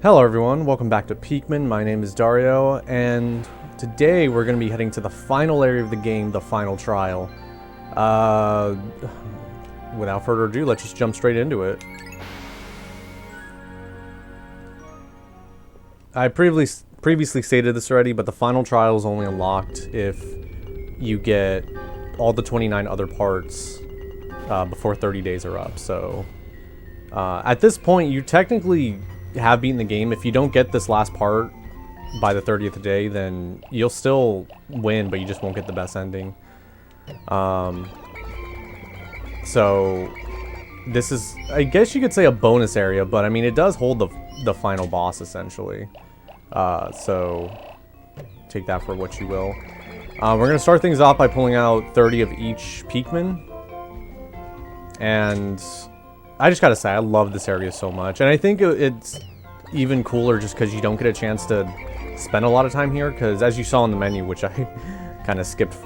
Hello everyone, welcome back to Pikmin. My name is Dario, and today we're going to be heading to the final area of the game, the final trial. Without further ado, let's just jump straight into it. I previously stated this already, but the final trial is only unlocked if you get all the 29 other parts before 30 days are up. So at this point, you technically have beaten the game. If you don't get this last part by the 30th day, then you'll still win, but you just won't get the best ending. So this is, I guess you could say, a bonus area, but I mean it does hold the final boss essentially. So take that for what you will. We're gonna start things off by pulling out 30 of each Pikmin, and I just gotta say, I love this area so much, and I think it's even cooler just because you don't get a chance to spend a lot of time here, because as you saw in the menu, which I kind of skipped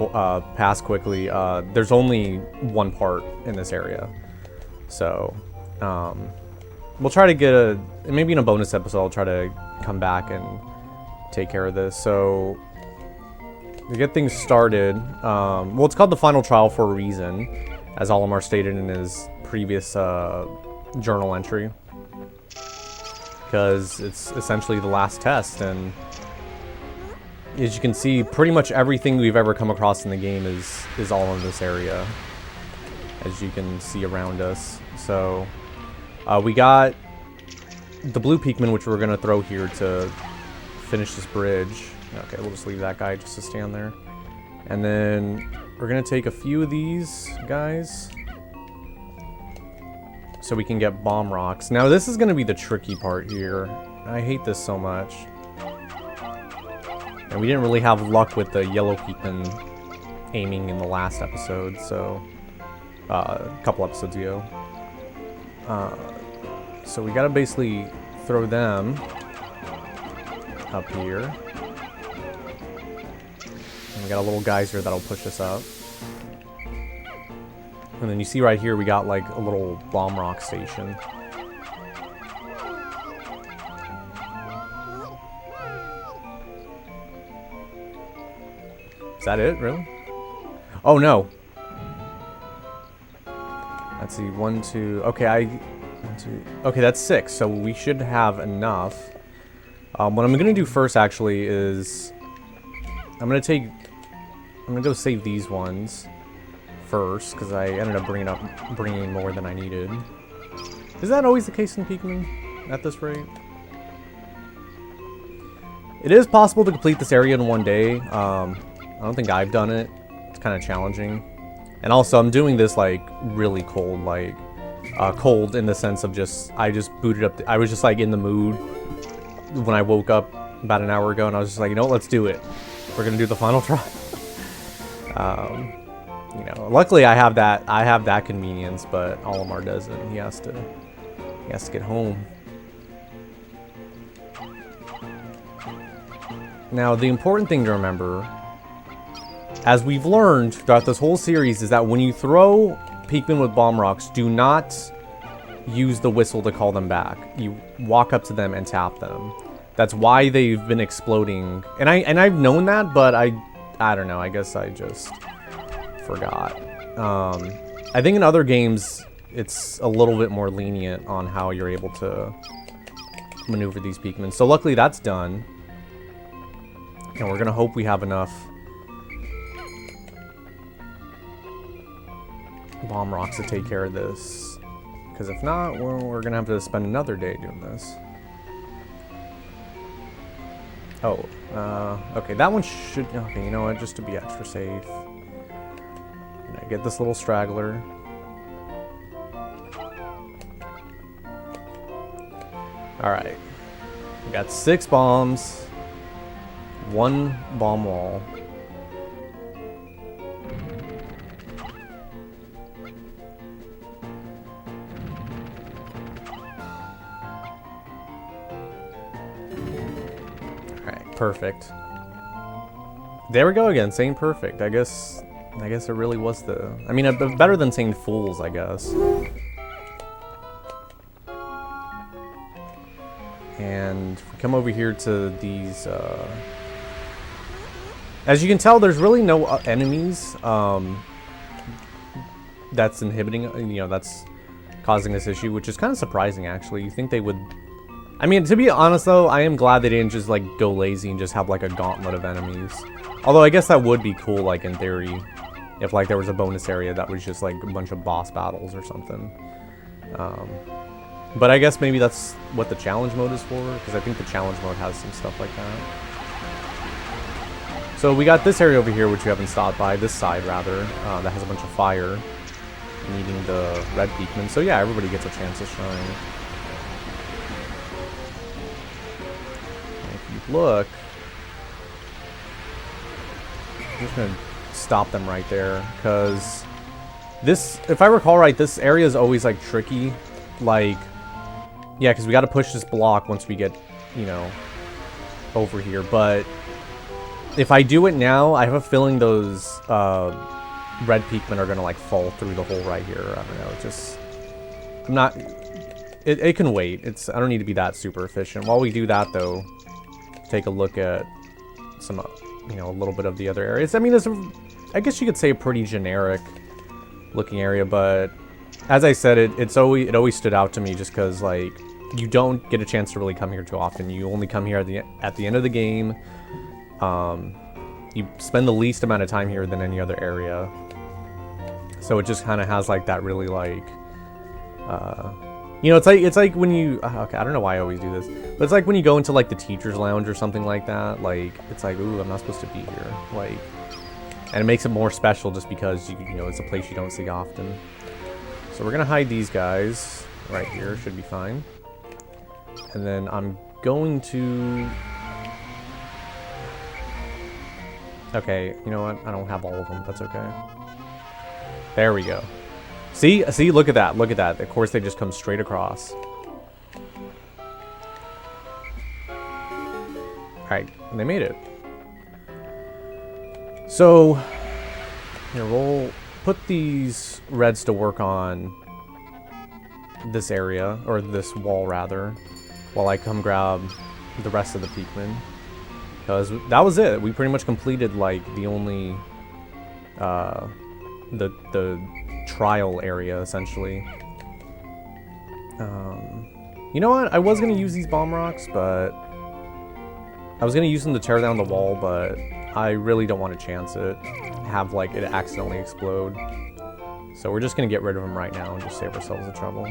past quickly, there's only one part in this area. So, we'll try to get maybe in a bonus episode, I'll try to come back and take care of this. So, to get things started, well, it's called the final trial for a reason, as Olimar stated in his previous journal entry, because it's essentially the last test, and as you can see, pretty much everything we've ever come across in the game is all in this area, as you can see around us. So we got the blue Pikmin, which we're gonna throw here to finish this bridge. Okay, we'll just leave that guy just to stand there, and then we're gonna take a few of these guys so we can get bomb rocks. Now this is gonna be the tricky part here. I hate this so much. And we didn't really have luck with the yellow Pikmin aiming in the last episode, so a couple episodes ago. So we gotta basically throw them up here. And we got a little geyser that'll push us up. And then you see right here, we got like a little bomb rock station. Is that it, really? Oh no. Let's see, 1, 2, okay, 1, 2, okay, that's 6, so we should have enough. What I'm gonna do first, actually, is I'm gonna go save these ones first, because I ended up bringing more than I needed. Is that always the case in Pikmin at this rate? It is possible to complete this area in one day. I don't think I've done it. It's kind of challenging. And also, I'm doing this like really cold, like cold in the sense of I just booted up. I was just like in the mood when I woke up about an hour ago, and I was just like, you know what, let's do it. We're gonna do the final trial. You know, luckily I have that convenience, but Olimar doesn't. He has to get home. Now, the important thing to remember, as we've learned throughout this whole series, is that when you throw Pikmin with bomb rocks, do not use the whistle to call them back. You walk up to them and tap them. That's why they've been exploding. And I've known that, but I don't know. I guess I just forgot. I think in other games it's a little bit more lenient on how you're able to maneuver these Pikmin. So luckily that's done. And we're gonna hope we have enough bomb rocks to take care of this. Because if not, well, we're gonna have to spend another day doing this. Oh, okay, that one should, okay, you know what, just to be extra safe. I get this little straggler. Alright. We got 6 bombs. 1 bomb wall. Alright, perfect. There we go again, saying perfect. I guess it really was I mean, better than saying fools, I guess. And if we come over here to these, as you can tell, there's really no enemies that's inhibiting, that's causing this issue, which is kind of surprising, actually. You think they would... I mean, to be honest, though, I am glad they didn't just, like, go lazy and just have, like, a gauntlet of enemies. Although, I guess that would be cool, like, in theory, if, like, there was a bonus area that was just, like, a bunch of boss battles or something. But I guess maybe that's what the challenge mode is for, because I think the challenge mode has some stuff like that. So we got this area over here, which we haven't stopped by, this side, rather, that has a bunch of fire, needing the red Pikmin. So yeah, everybody gets a chance to shine. And if you look, I'm just going to stop them right there, because this, if I recall right, this area is always, like, tricky. Like, yeah, because we got to push this block once we get, over here. But if I do it now, I have a feeling those red Pikmin are going to, like, fall through the hole right here. I don't know, it just... I'm not... It can wait. I don't need to be that super efficient. While we do that, though, take a look at some, a little bit of the other areas. I mean, I guess you could say a pretty generic looking area, but as I said, it always stood out to me just because, like, you don't get a chance to really come here too often. You only come here at the end of the game. You spend the least amount of time here than any other area. So it just kind of has, like, that really, like, it's like when you, okay, I don't know why I always do this, but it's like when you go into, like, the teacher's lounge or something like that, like, it's like, ooh, I'm not supposed to be here, like, and it makes it more special just because, it's a place you don't see often. So we're gonna hide these guys right here, should be fine. And then I'm going to... Okay, you know what? I don't have all of them. That's okay. There we go. See, look at that. Look at that. Of course, they just come straight across. Alright, and they made it. So, here, we'll put these reds to work on this area, or this wall, rather, while I come grab the rest of the Pikmin. Because that was it. We pretty much completed, like, the only, the trial area, essentially. You know what? I was going to use these bomb rocks, but... I was going to use them to tear down the wall, but I really don't want to chance it. Have, like, it accidentally explode. So we're just going to get rid of them right now and just save ourselves the trouble.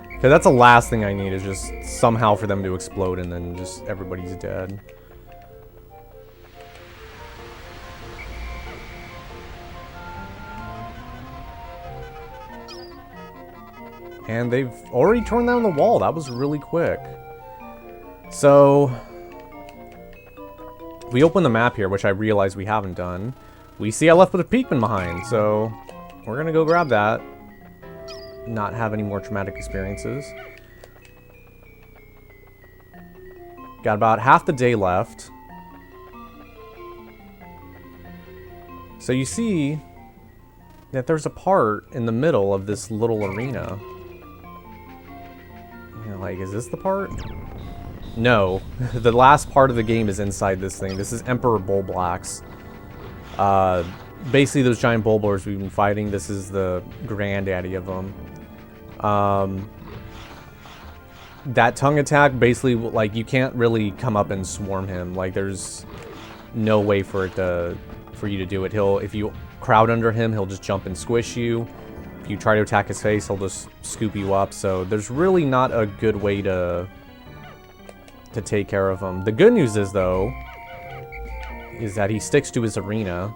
Because that's the last thing I need, is just somehow for them to explode and then just everybody's dead. And they've already torn down the wall. That was really quick. So, we open the map here, which I realize we haven't done. We see I left with a Pikmin behind, so we're going to go grab that. Not have any more traumatic experiences. Got about half the day left. So you see that there's a part in the middle of this little arena. Like, is this the part? No. The last part of the game is inside this thing. This is Emperor Bulblax. Basically, those giant bulbors we've been fighting, this is the granddaddy of them. That tongue attack, basically, like, you can't really come up and swarm him. Like, there's no way for you to do it. If you crowd under him, he'll just jump and squish you. If you try to attack his face, he'll just scoop you up. So there's really not a good way to take care of him. The good news is, though, is that he sticks to his arena.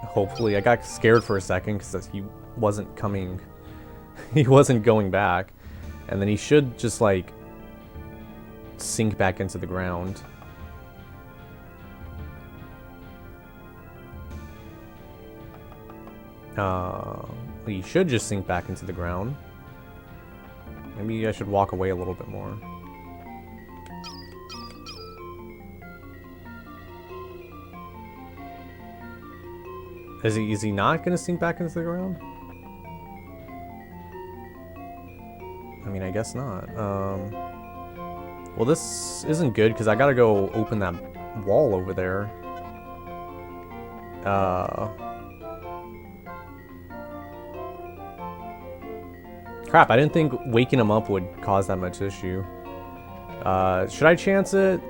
Hopefully. I got scared for a second because he wasn't coming. He wasn't going back. And then he should just, like, sink back into the ground. He should just sink back into the ground. Maybe I should walk away a little bit more. Is he not going to sink back into the ground? I mean, I guess not. Well, this isn't good because I gotta go open that wall over there. Crap, I didn't think waking him up would cause that much issue. Should I chance it?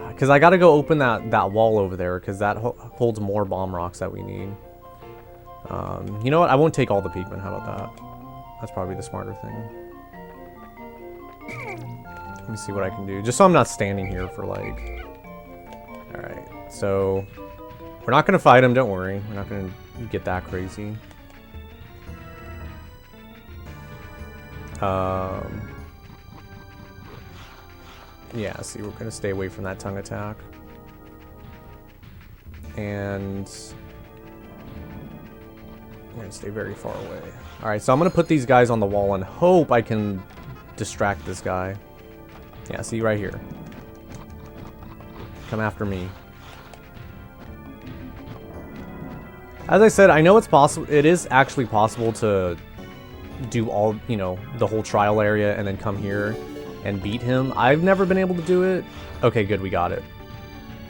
Because I gotta go open that wall over there because that holds more bomb rocks that we need. You know what? I won't take all the Pikmin. How about that? That's probably the smarter thing. Let me see what I can do. Just so I'm not standing here for like... Alright, so... We're not gonna fight him, don't worry. We're not gonna get that crazy. Yeah, see, we're gonna stay away from that tongue attack. And... I'm gonna stay very far away. Alright, so I'm gonna put these guys on the wall and hope I can distract this guy. Yeah, see right here. Come after me. As I said, I know it's possible. It is actually possible to do all, you know, the whole trial area and then come here and beat him. I've never been able to do it. Okay, good, we got it.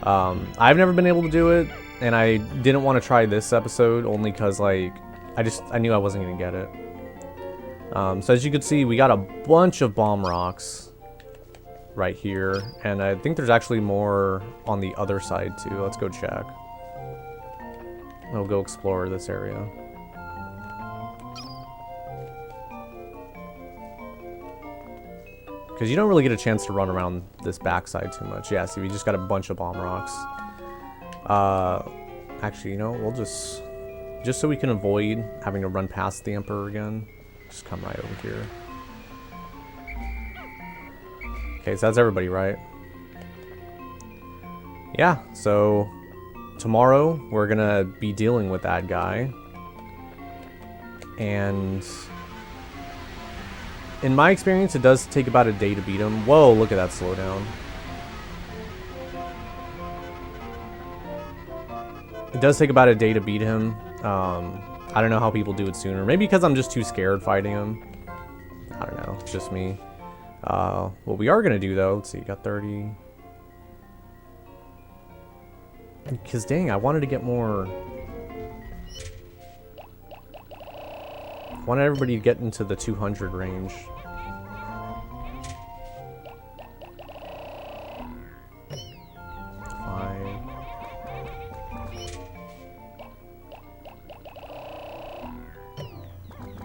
I've never been able to do it, and I didn't want to try this episode only because, like, I knew I wasn't gonna get it. So as you can see, we got a bunch of bomb rocks right here, and I think there's actually more on the other side too. Let's go check. We'll go explore this area. Because you don't really get a chance to run around this backside too much. Yeah, see, we just got a bunch of bomb rocks. Actually, you know, we'll just so we can avoid having to run past the Emperor again, just come right over here. Okay, so that's everybody, right? Yeah, so tomorrow we're gonna be dealing with that guy. And in my experience, it does take about a day to beat him. Whoa, look at that slowdown. It does take about a day to beat him. I don't know how people do it sooner. Maybe because I'm just too scared fighting him. I don't know. It's just me. What we are going to do, though... Let's see. Got 30. Because, dang, I wanted to get more... I wanted everybody to get into the 200 range.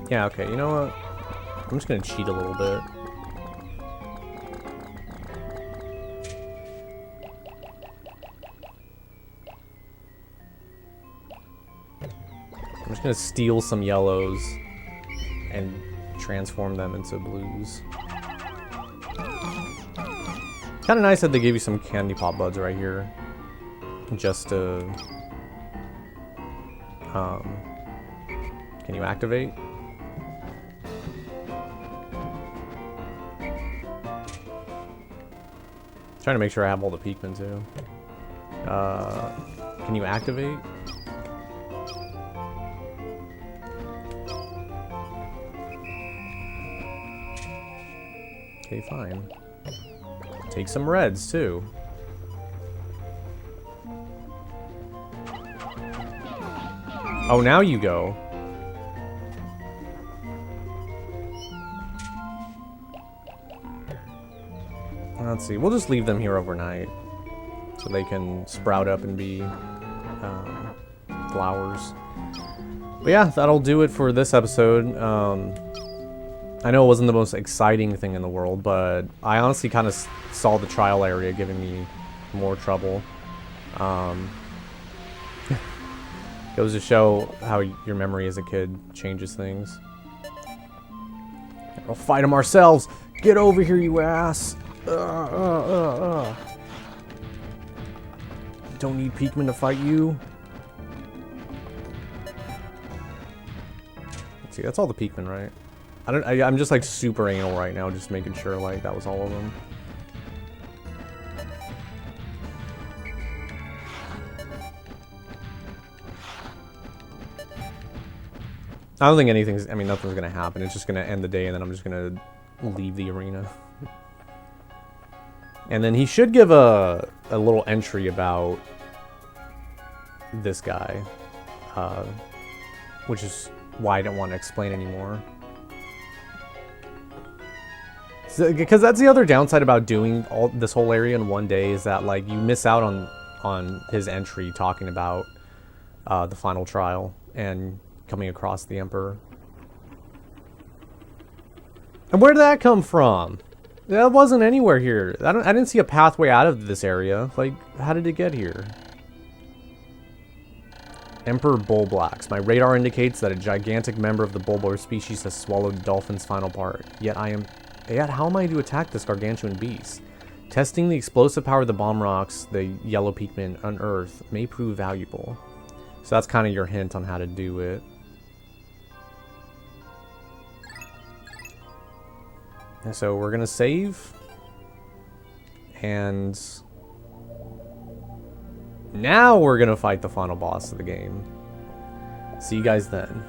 Yeah, okay, you know what? I'm just gonna cheat a little bit. I'm just gonna steal some yellows and transform them into blues. Kinda nice that they gave you some candy pop buds right here. Just to... Can you activate? Trying to make sure I have all the Pikmin too. Can you activate? Okay, fine. Take some reds too. Oh, now you go. Let's see, we'll just leave them here overnight so they can sprout up and be flowers. But yeah, that'll do it for this episode. I know it wasn't the most exciting thing in the world, but I honestly kind of saw the trial area giving me more trouble. Goes to show how your memory as a kid changes things. We'll fight them ourselves! Get over here, you ass! Don't need Pikmin to fight you. Let's see, that's all the Pikmin, right? I'm just like super anal right now, just making sure like that was all of them. I don't think nothing's gonna happen. It's just gonna end the day and then I'm just gonna leave the arena. And then he should give a little entry about this guy, which is why I didn't want to explain anymore. So, because that's the other downside about doing this whole area in one day, is that like you miss out on his entry talking about the final trial and coming across the Emperor. And where did that come from? That wasn't anywhere here. I didn't see a pathway out of this area. Like, how did it get here? Emperor Bullblacks. My radar indicates that a gigantic member of the Bulboar species has swallowed Dolphin's final part. Yet how am I to attack this gargantuan beast? Testing the explosive power of the bomb rocks the yellow Pikmin unearth may prove valuable. So that's kind of your hint on how to do it. And so we're gonna save. And now we're gonna fight the final boss of the game. See you guys then.